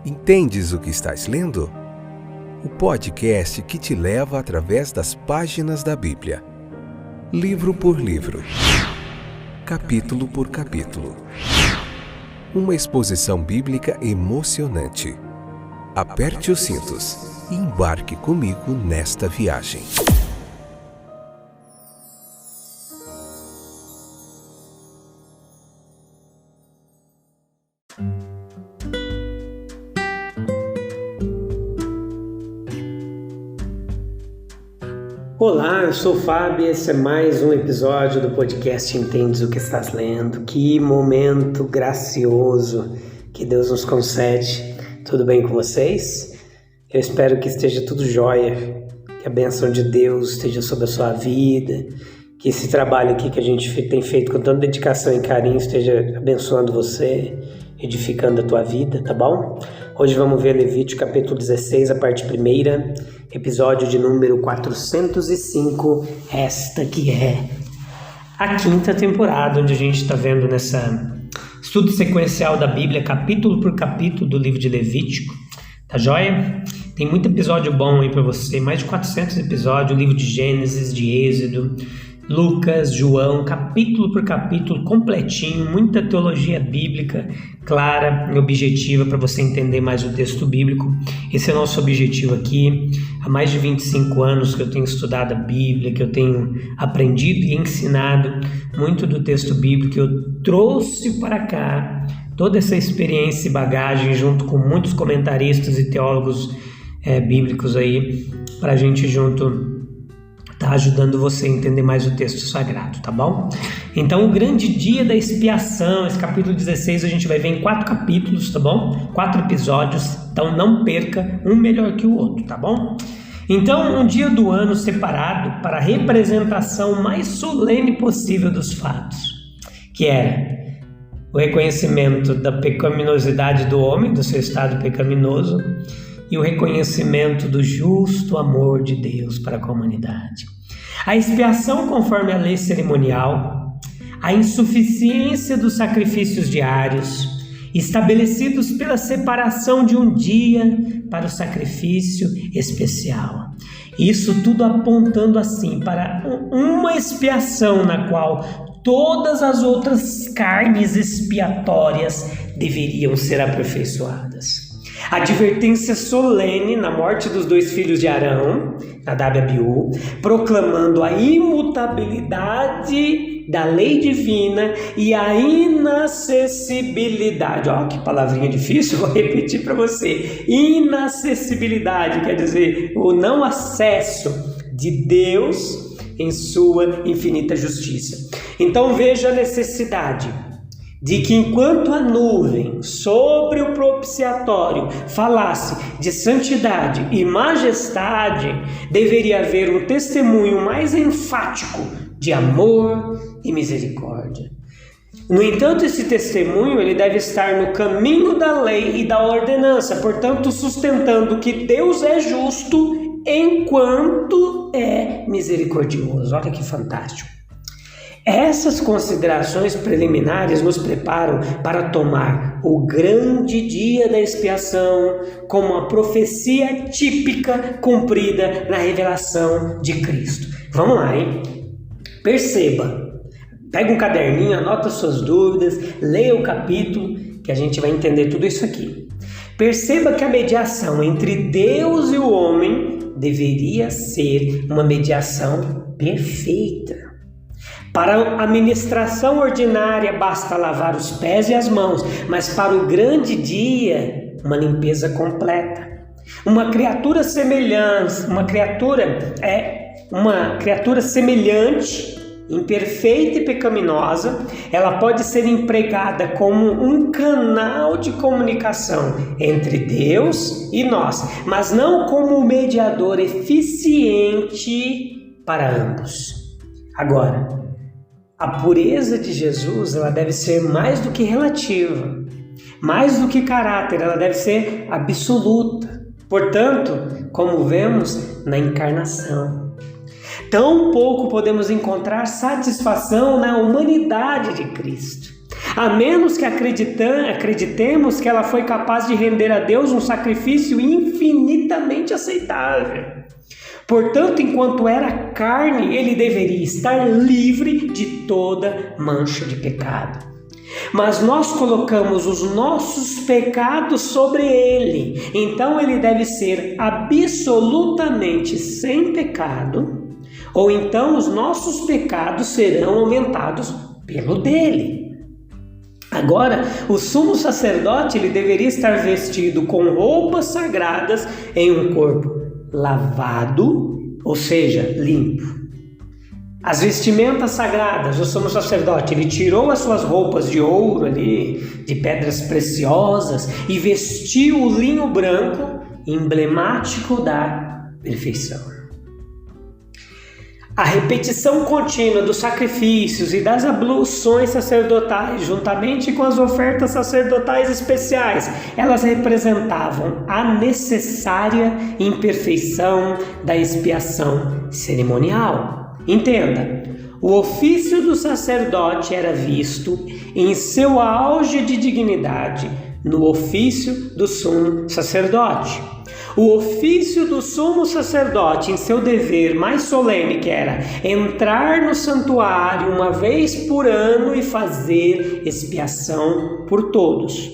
Entendes o que estás lendo? O podcast que te leva através das páginas da Bíblia, livro por livro, capítulo por capítulo. Uma exposição bíblica emocionante. Aperte os cintos e embarque comigo nesta viagem. Olá, eu sou o Fábio e esse é mais um episódio do podcast Entendes o que estás lendo. Que momento gracioso que Deus nos concede. Tudo bem com vocês? Eu espero que esteja tudo jóia, que a bênção de Deus esteja sobre a sua vida, que esse trabalho aqui que a gente tem feito com tanta dedicação e carinho esteja abençoando você, edificando a tua vida, tá bom? Hoje vamos ver Levítico capítulo 16, a parte 1ª, episódio de número 405, esta que é a 5ª temporada, onde a gente está vendo nessa estudo sequencial da Bíblia, capítulo por capítulo do livro de Levítico, tá joia? Tem muito episódio bom aí para você, mais de 400 episódios, o livro de Gênesis, de Êxodo, Lucas, João, capítulo por capítulo, completinho, muita teologia bíblica clara e objetiva para você entender mais o texto bíblico. Esse é o nosso objetivo aqui. Há mais de 25 anos que eu tenho estudado a Bíblia, que eu tenho aprendido e ensinado muito do texto bíblico. Eu trouxe para cá toda essa experiência e bagagem junto com muitos comentaristas e teólogos bíblicos aí, para a gente junto tá ajudando você a entender mais o texto sagrado, tá bom? Então, o grande dia da expiação, esse capítulo 16, a gente vai ver em 4 capítulos, tá bom? 4 episódios, então não perca, um melhor que o outro, tá bom? Então, um dia do ano separado para a representação mais solene possível dos fatos, que era o reconhecimento da pecaminosidade do homem, do seu estado pecaminoso, e o reconhecimento do justo amor de Deus para a comunidade. A expiação conforme a lei cerimonial, a insuficiência dos sacrifícios diários, estabelecidos pela separação de um dia para o sacrifício especial. Isso tudo apontando assim para uma expiação na qual todas as outras carnes expiatórias deveriam ser aperfeiçoadas. A advertência solene na morte dos 2 filhos de Arão, Nadab e Abiú, proclamando a imutabilidade da lei divina e a inacessibilidade. Ó, que palavrinha difícil, vou repetir para você. Inacessibilidade quer dizer o não acesso de Deus em sua infinita justiça. Então veja a necessidade de que enquanto a nuvem sobre o propiciatório falasse de santidade e majestade, deveria haver um testemunho mais enfático de amor e misericórdia. No entanto, esse testemunho ele deve estar no caminho da lei e da ordenança, portanto, sustentando que Deus é justo enquanto é misericordioso. Olha que fantástico. Essas considerações preliminares nos preparam para tomar o grande dia da expiação como a profecia típica cumprida na revelação de Cristo. Vamos lá, hein? Perceba, pega um caderninho, anota suas dúvidas, leia o capítulo que a gente vai entender tudo isso aqui. Perceba que a mediação entre Deus e o homem deveria ser uma mediação perfeita. Para a ministração ordinária basta lavar os pés e as mãos, mas para o grande dia, uma limpeza completa. Uma criatura semelhante, imperfeita e pecaminosa, ela pode ser empregada como um canal de comunicação entre Deus e nós, mas não como um mediador eficiente para ambos. Agora, a pureza de Jesus, ela deve ser mais do que relativa, mais do que caráter, ela deve ser absoluta. Portanto, como vemos na encarnação, tão pouco podemos encontrar satisfação na humanidade de Cristo. a menos que acreditemos que ela foi capaz de render a Deus um sacrifício infinitamente aceitável. Portanto, enquanto era carne, ele deveria estar livre de toda mancha de pecado. Mas nós colocamos os nossos pecados sobre ele, então ele deve ser absolutamente sem pecado, ou então os nossos pecados serão aumentados pelo dele. Agora, o sumo sacerdote ele deveria estar vestido com roupas sagradas em um corpo lavado, ou seja, limpo. As vestimentas sagradas, o sumo sacerdote, ele tirou as suas roupas de ouro ali, de pedras preciosas, e vestiu o linho branco, emblemático da perfeição. A repetição contínua dos sacrifícios e das abluções sacerdotais, juntamente com as ofertas sacerdotais especiais, elas representavam a necessária imperfeição da expiação cerimonial. Entenda, o ofício do sacerdote era visto em seu auge de dignidade no ofício do sumo sacerdote. O ofício do sumo sacerdote em seu dever mais solene, que era entrar no santuário uma vez por ano e fazer expiação por todos.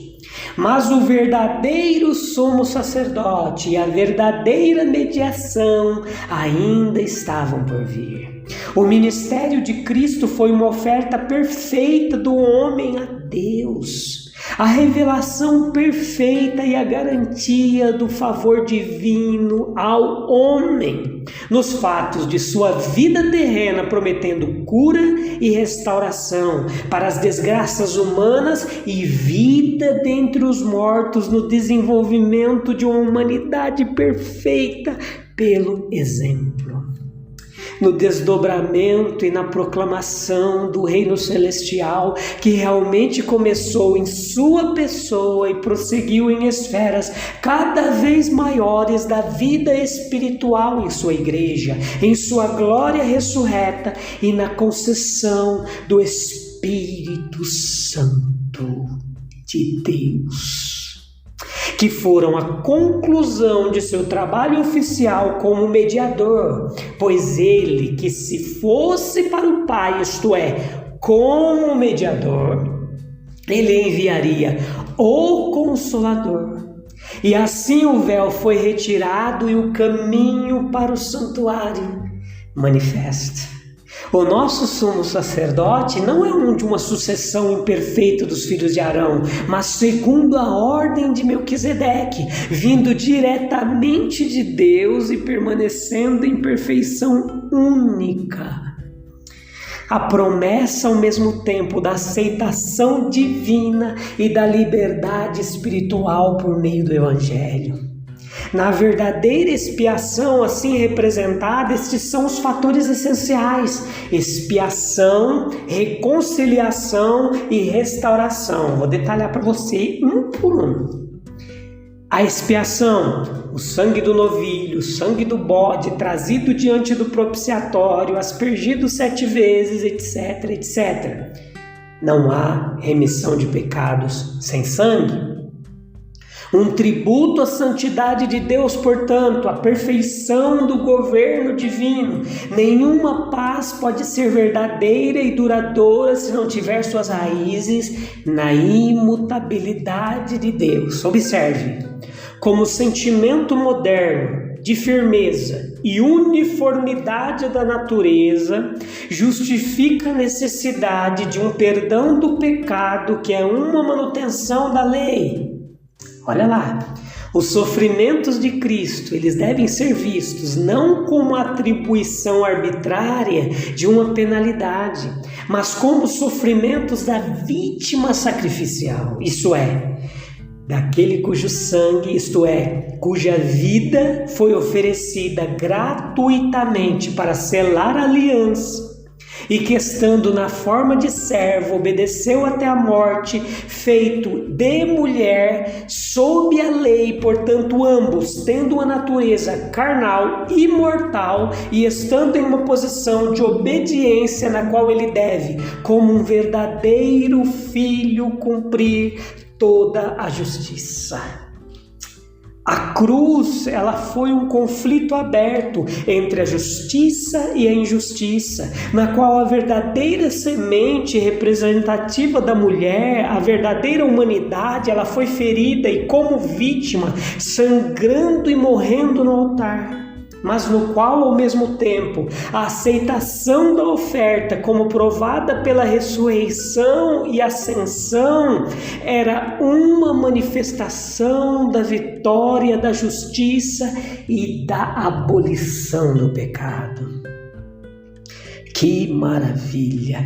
Mas o verdadeiro sumo sacerdote e a verdadeira mediação ainda estavam por vir. O ministério de Cristo foi uma oferta perfeita do homem a Deus. A revelação perfeita e a garantia do favor divino ao homem, nos fatos de sua vida terrena, prometendo cura e restauração para as desgraças humanas e vida dentre os mortos no desenvolvimento de uma humanidade perfeita pelo exemplo. No desdobramento e na proclamação do reino celestial que realmente começou em sua pessoa e prosseguiu em esferas cada vez maiores da vida espiritual em sua igreja, em sua glória ressurreta e na concessão do Espírito Santo de Deus, que foram a conclusão de seu trabalho oficial como mediador, pois ele que se fosse para o Pai, isto é, como mediador, ele enviaria o Consolador. E assim o véu foi retirado e o caminho para o santuário manifesta. O nosso sumo sacerdote não é um de uma sucessão imperfeita dos filhos de Arão, mas segundo a ordem de Melquisedeque, vindo diretamente de Deus e permanecendo em perfeição única. A promessa ao mesmo tempo da aceitação divina e da liberdade espiritual por meio do Evangelho. Na verdadeira expiação assim representada, estes são os fatores essenciais: expiação, reconciliação e restauração. Vou detalhar para você um por um. A expiação, o sangue do novilho, o sangue do bode trazido diante do propiciatório, aspergido 7 vezes, etc, etc. Não há remissão de pecados sem sangue. Um tributo à santidade de Deus, portanto, à perfeição do governo divino. Nenhuma paz pode ser verdadeira e duradoura se não tiver suas raízes na imutabilidade de Deus. Observe, como sentimento moderno de firmeza e uniformidade da natureza, justifica a necessidade de um perdão do pecado, que é uma manutenção da lei. Olha lá, os sofrimentos de Cristo, eles devem ser vistos não como atribuição arbitrária de uma penalidade, mas como sofrimentos da vítima sacrificial, isso é, daquele cujo sangue, isto é, cuja vida foi oferecida gratuitamente para selar a aliança e que, estando na forma de servo, obedeceu até a morte, feito de mulher, sob a lei, portanto ambos tendo uma natureza carnal e mortal, e estando em uma posição de obediência na qual ele deve, como um verdadeiro filho, cumprir toda a justiça. A cruz, ela foi um conflito aberto entre a justiça e a injustiça, na qual a verdadeira semente representativa da mulher, a verdadeira humanidade, ela foi ferida e como vítima, sangrando e morrendo no altar. Mas no qual, ao mesmo tempo, a aceitação da oferta, como provada pela ressurreição e ascensão, era uma manifestação da vitória da justiça e da abolição do pecado. Que maravilha!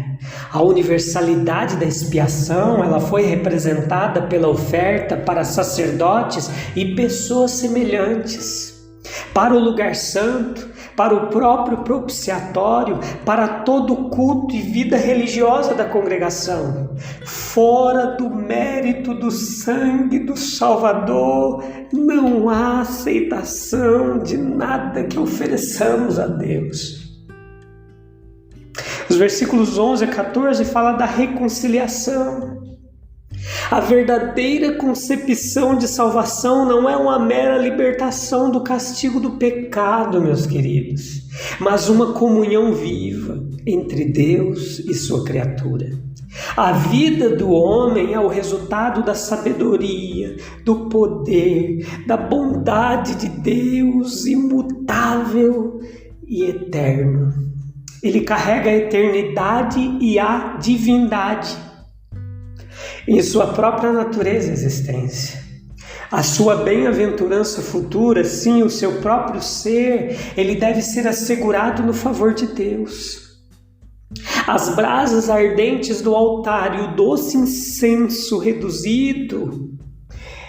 A universalidade da expiação, ela foi representada pela oferta para sacerdotes e pessoas semelhantes, para o lugar santo, para o próprio propiciatório, para todo o culto e vida religiosa da congregação. Fora do mérito do sangue do Salvador, não há aceitação de nada que ofereçamos a Deus. Os versículos 11 a 14 falam da reconciliação. A verdadeira concepção de salvação não é uma mera libertação do castigo do pecado, meus queridos, mas uma comunhão viva entre Deus e sua criatura. A vida do homem é o resultado da sabedoria, do poder, da bondade de Deus imutável e eterno. Ele carrega a eternidade e a divindade em sua própria natureza e existência. A sua bem-aventurança futura, sim, o seu próprio ser, ele deve ser assegurado no favor de Deus. As brasas ardentes do altar e o doce incenso reduzido,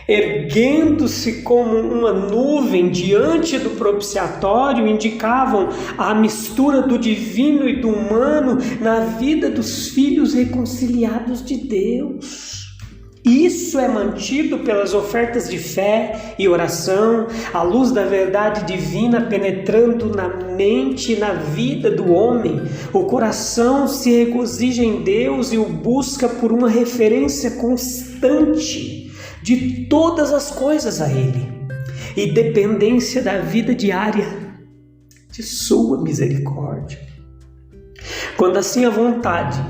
erguendo-se como uma nuvem diante do propiciatório, indicavam a mistura do divino e do humano na vida dos filhos reconciliados de Deus. Isso é mantido pelas ofertas de fé e oração, a luz da verdade divina penetrando na mente e na vida do homem. O coração se regozija em Deus e o busca por uma referência constante de todas as coisas a Ele, e dependência da vida diária de sua misericórdia. Quando assim a vontade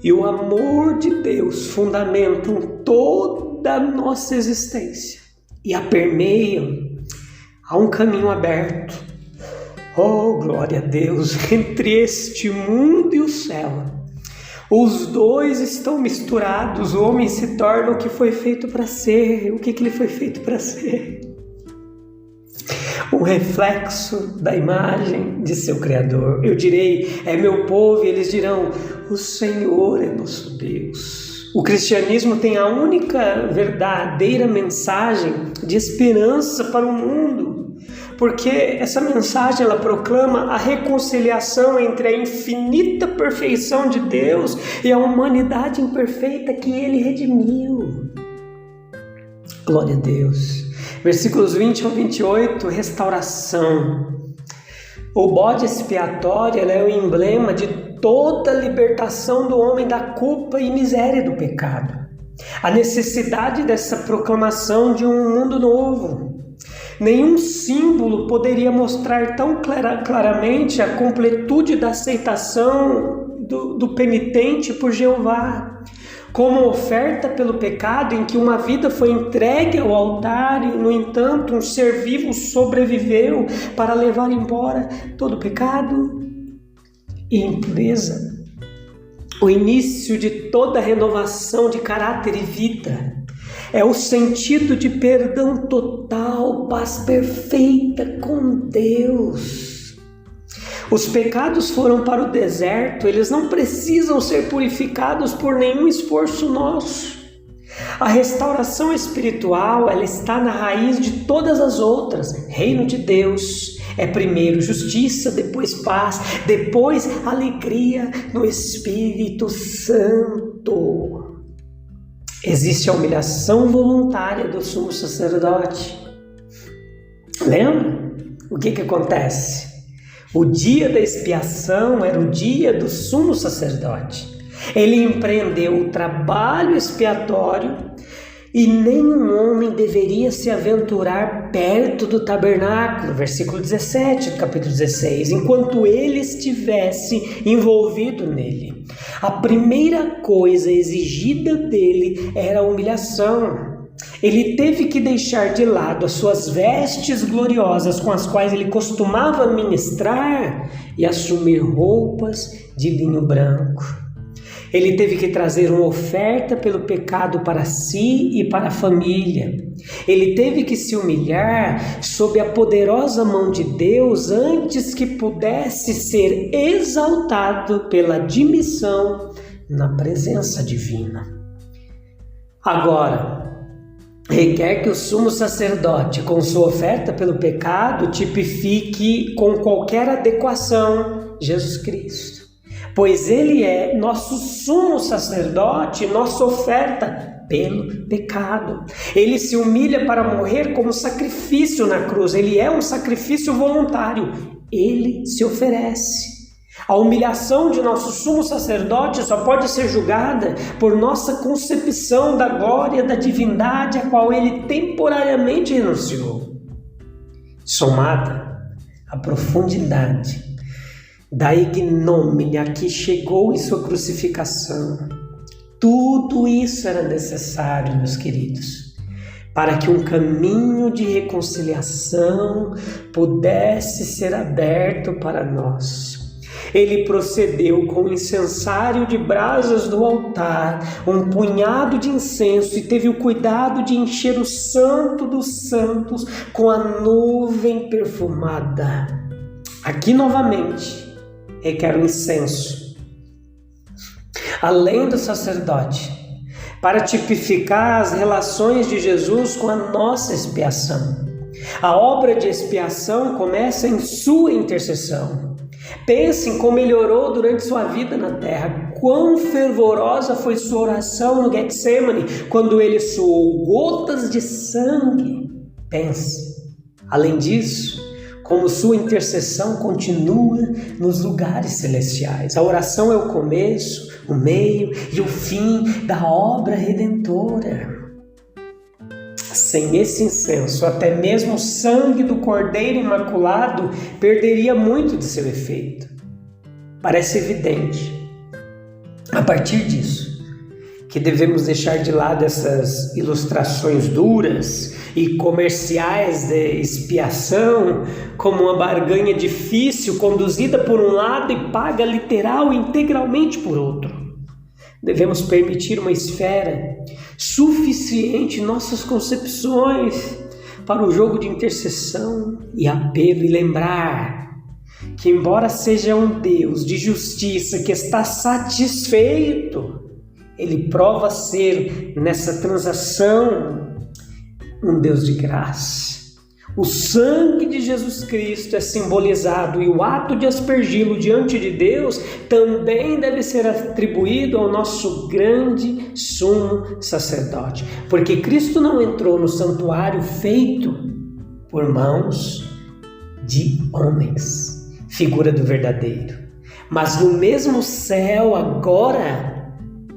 e o amor de Deus fundamentam toda a nossa existência e a permeiam, há um caminho aberto, oh glória a Deus, entre este mundo e o céu. Os dois estão misturados, o homem se torna o que foi feito para ser. O que ele foi feito para ser? Um reflexo da imagem de seu Criador. Eu direi, é meu povo, e eles dirão, o Senhor é nosso Deus. O cristianismo tem a única verdadeira mensagem de esperança para o mundo, porque essa mensagem ela proclama a reconciliação entre a infinita perfeição de Deus e a humanidade imperfeita que Ele redimiu. Glória a Deus. Versículos 20 ao 28, restauração. O bode expiatório é o emblema de toda a libertação do homem da culpa e miséria do pecado. A necessidade dessa proclamação de um mundo novo. Nenhum símbolo poderia mostrar tão claramente a completude da aceitação do penitente por Jeová, como oferta pelo pecado em que uma vida foi entregue ao altar e, no entanto, um ser vivo sobreviveu para levar embora todo o pecado e impureza. O início de toda renovação de caráter e vida é o sentido de perdão total, paz perfeita com Deus. Os pecados foram para o deserto, eles não precisam ser purificados por nenhum esforço nosso. A restauração espiritual, ela está na raiz de todas as outras. Reino de Deus, É primeiro justiça, depois paz, depois alegria no Espírito Santo. Existe a humilhação voluntária do sumo sacerdote. Lembra? O que acontece? O dia da expiação era o dia do sumo sacerdote. Ele empreendeu o trabalho expiatório e nenhum homem deveria se aventurar perto do tabernáculo, versículo 17 do capítulo 16, enquanto ele estivesse envolvido nele. A primeira coisa exigida dele era a humilhação. Ele teve que deixar de lado as suas vestes gloriosas com as quais ele costumava ministrar e assumir roupas de linho branco. Ele teve que trazer uma oferta pelo pecado para si e para a família. Ele teve que se humilhar sob a poderosa mão de Deus antes que pudesse ser exaltado pela admissão na presença divina. Agora, requer que o sumo sacerdote, com sua oferta pelo pecado, tipifique com qualquer adequação Jesus Cristo. Pois ele é nosso sumo sacerdote, nossa oferta pelo pecado. Ele se humilha para morrer como sacrifício na cruz. Ele é um sacrifício voluntário. Ele se oferece. A humilhação de nosso sumo sacerdote só pode ser julgada por nossa concepção da glória da divindade a qual ele temporariamente renunciou. Somada à profundidade da ignomínia que chegou em sua crucificação. Tudo isso era necessário, meus queridos, para que um caminho de reconciliação pudesse ser aberto para nós. Ele procedeu com o incensário de brasas do altar, um punhado de incenso, e teve o cuidado de encher o Santo dos Santos com a nuvem perfumada. Aqui novamente requer o incenso, além do sacerdote, para tipificar as relações de Jesus com a nossa expiação. A obra de expiação começa em sua intercessão. Pense em como ele orou durante sua vida na terra, quão fervorosa foi sua oração no Getsêmani, quando ele suou gotas de sangue. Pense, além disso, como sua intercessão continua nos lugares celestiais. A oração é o começo, o meio e o fim da obra redentora. Sem esse incenso, até mesmo o sangue do Cordeiro Imaculado perderia muito de seu efeito. Parece evidente, a partir disso, que devemos deixar de lado essas ilustrações duras e comerciais de expiação como uma barganha difícil conduzida por um lado e paga literal e integralmente por outro. Devemos permitir uma esfera suficiente em nossas concepções para o jogo de intercessão e apelo, e lembrar que, embora seja um Deus de justiça que está satisfeito, ele prova ser, nessa transação, um Deus de graça. O sangue de Jesus Cristo é simbolizado, e o ato de aspergi-lo diante de Deus também deve ser atribuído ao nosso grande sumo sacerdote, porque Cristo não entrou no santuário feito por mãos de homens, figura do verdadeiro, mas no mesmo céu agora,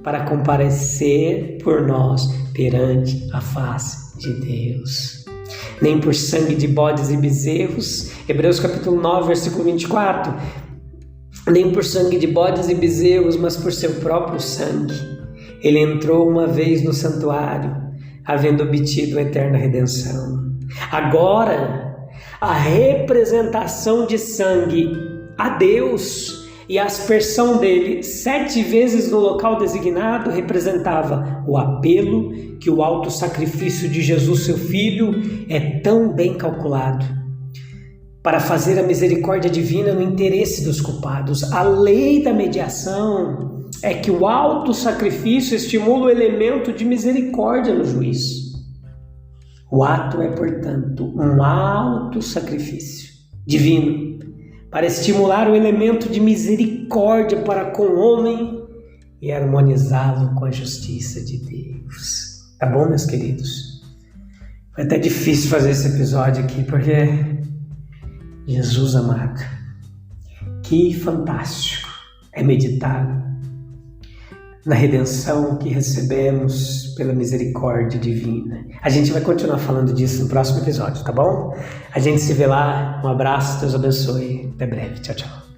para comparecer por nós perante a face de Deus. Nem por sangue de bodes e bezerros, Hebreus capítulo 9, versículo 24, nem por sangue de bodes e bezerros, mas por seu próprio sangue. Ele entrou uma vez no santuário, havendo obtido a eterna redenção. Agora, a representação de sangue a Deus e a aspersão dele 7 vezes no local designado representava o apelo que o alto sacrifício de Jesus, seu Filho, é tão bem calculado para fazer a misericórdia divina no interesse dos culpados. A lei da mediação é que o alto sacrifício estimula o elemento de misericórdia no juízo. O ato é, portanto, um alto sacrifício. divino, para estimular o elemento de misericórdia para com o homem e harmonizá-lo com a justiça de Deus. Tá bom, meus queridos? Foi até difícil fazer esse episódio aqui, porque Jesus amado, que fantástico é meditar na redenção que recebemos pela misericórdia divina. A gente vai continuar falando disso no próximo episódio, tá bom? A gente se vê lá. Um abraço, Deus abençoe. Até breve. Tchau, tchau.